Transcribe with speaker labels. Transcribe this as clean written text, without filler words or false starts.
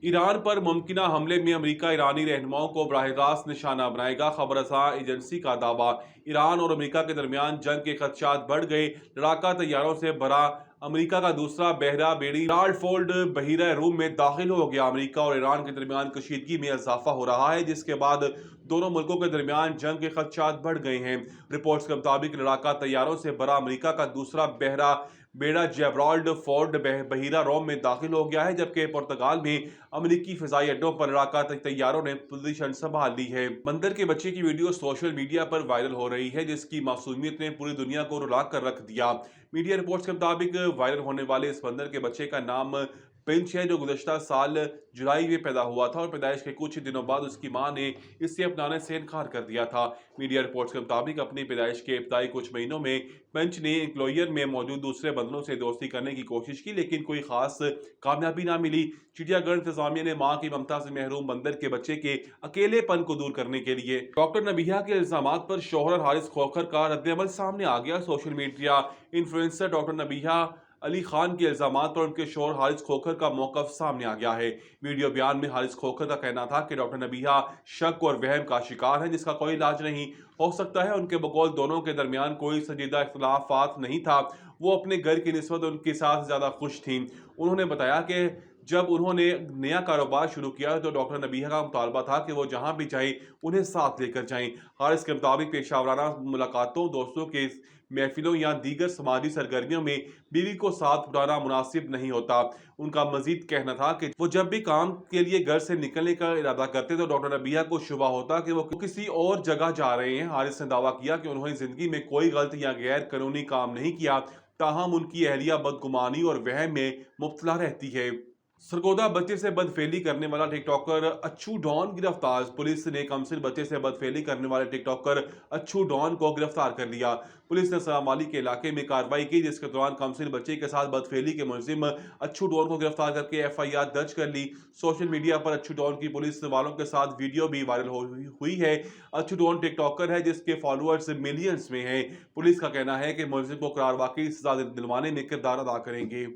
Speaker 1: Iran पर मुमकिन हमले में अमेरिका ईरानी रहनुमाओं को बराह रास्त निशाना बनाएगा। खबर रसां एजेंसी का दावा। ईरान और अमेरिका के दरमियान जंग के खदशात बढ़ गए। लड़ाका तैयारों से भरा अमेरिका का दूसरा बहरा बेड़ी राल्फोर्ड बहीरा रूम में दाखिल हो गया। अमेरिका और ईरान के दरमियान कशीदगी में इजाफा हो रहा है, जिसके बाद दोनों मुल्कों के दरमियान जंग के खदशात बढ़ गए हैं। रिपोर्ट्स के मुताबिक लड़ाका तैयारों से भरा अमेरिका का दूसरा बहरा बेड़ा जेबराल्ड फोर्ड बहीरा रोम में दाखिल हो गया है, जबकि पुर्तगाल में अमेरिकी फिजाई अड्डों पर लड़ाका तैयारों ने पोजीशन संभाल ली है। बंदर के बच्चे की वीडियो सोशल मीडिया पर वायरल हो रही है, जिसकी मासूमियत ने पूरी दुनिया को रुला कर रख दिया। मीडिया रिपोर्ट्स के मुताबिक वायरल होने वाले इस बंदर के बच्चे का नाम पिंच है, जो गुज़श्ता साल जुलाई में पैदा हुआ था और पैदाइश के कुछ दिनों बाद उसकी मां ने इसे अपनाने से इनकार कर दिया था। मीडिया रिपोर्ट्स के मुताबिक अपनी पैदाइश के इब्तदाई कुछ महीनों में पिंच ने इंक्लोयर में मौजूद दूसरे बंदरों से दोस्ती करने की कोशिश की, लेकिन कोई खास कामयाबी ना मिली। चिड़ियाघर इंतजामिया ने मां की ममता से महरूम बंदर के बच्चे के अकेलेपन को दूर करने के लिए डॉक्टर नबीहा के इल्जामात पर शोहर हारिस खोखर का रद्द-ए-अमल सामने आ गया। Social media influencer doctor Nabiha Ali Khan के इल्जामात पर उनके शोहर हारिस खोखर का मौकफ सामने आ गया है। वीडियो बयान में हारिस खोखर का कहना था कि डॉक्टर नबीहा शक और वहम का शिकार है, जिसका कोई इलाज नहीं हो सकता है। उनके बकौल दोनों के दरमियान कोई संजीदा इख्तिलाफात नहीं था। वो अपने घर की निस्बत उनके साथ ज्यादा खुश थीं। उन्होंने बताया कि जब उन्होंने नया कारोबार शुरू किया तो डॉक्टर नबीहा का मुतालबा था कि वो जहां भी जाएं उन्हें साथ लेकर जाएं। हारिस के मुताबिक पेशावराना मुलाकातों, दोस्तों के महफिलों या दीगर समाजी सरगर्मियों में बीवी को साथ बुलाना मुनासिब नहीं होता। उनका मजीद कहना था कि वो जब भी काम के लिए घर से निकलने का इरादा करते तो डॉक्टर नबीहा को शुबा होता कि वो किसी और जगह जा रहे हैं। हारिस ने दावा किया कि उन्होंने जिंदगी में कोई गलत या गैर कानूनी काम नहीं किया, ताहम उनकी अहलिया बदगुमानी और वहम में मुब्तला रहती है। सरगोदा बच्चे से बदफेली करने वाला टिकटॉकर अच्छू डॉन गिरफ्तार। पुलिस ने कमसिन बच्चे से बदफेली करने वाले टिकटॉकर अच्छू डॉन को गिरफ्तार कर लिया। पुलिस ने सरामाली के इलाके में कार्रवाई की, जिसके दौरान कमसिन बच्चे के साथ बदफेली के मुलजिम अच्छू डॉन को गिरफ्तार करके FIR दर्ज कर ली। सोशल मीडिया पर अच्छू डॉन की पुलिस वालों के साथ वीडियो भी वायरल हुई है। अच्छू डॉन टिकटॉकर है जिसके फॉलोअर्स मिलियंस में हैं। पुलिस का कहना है कि मुलजिम को करार वाकई सजा दिलवाने में किरदार अदा करेंगे।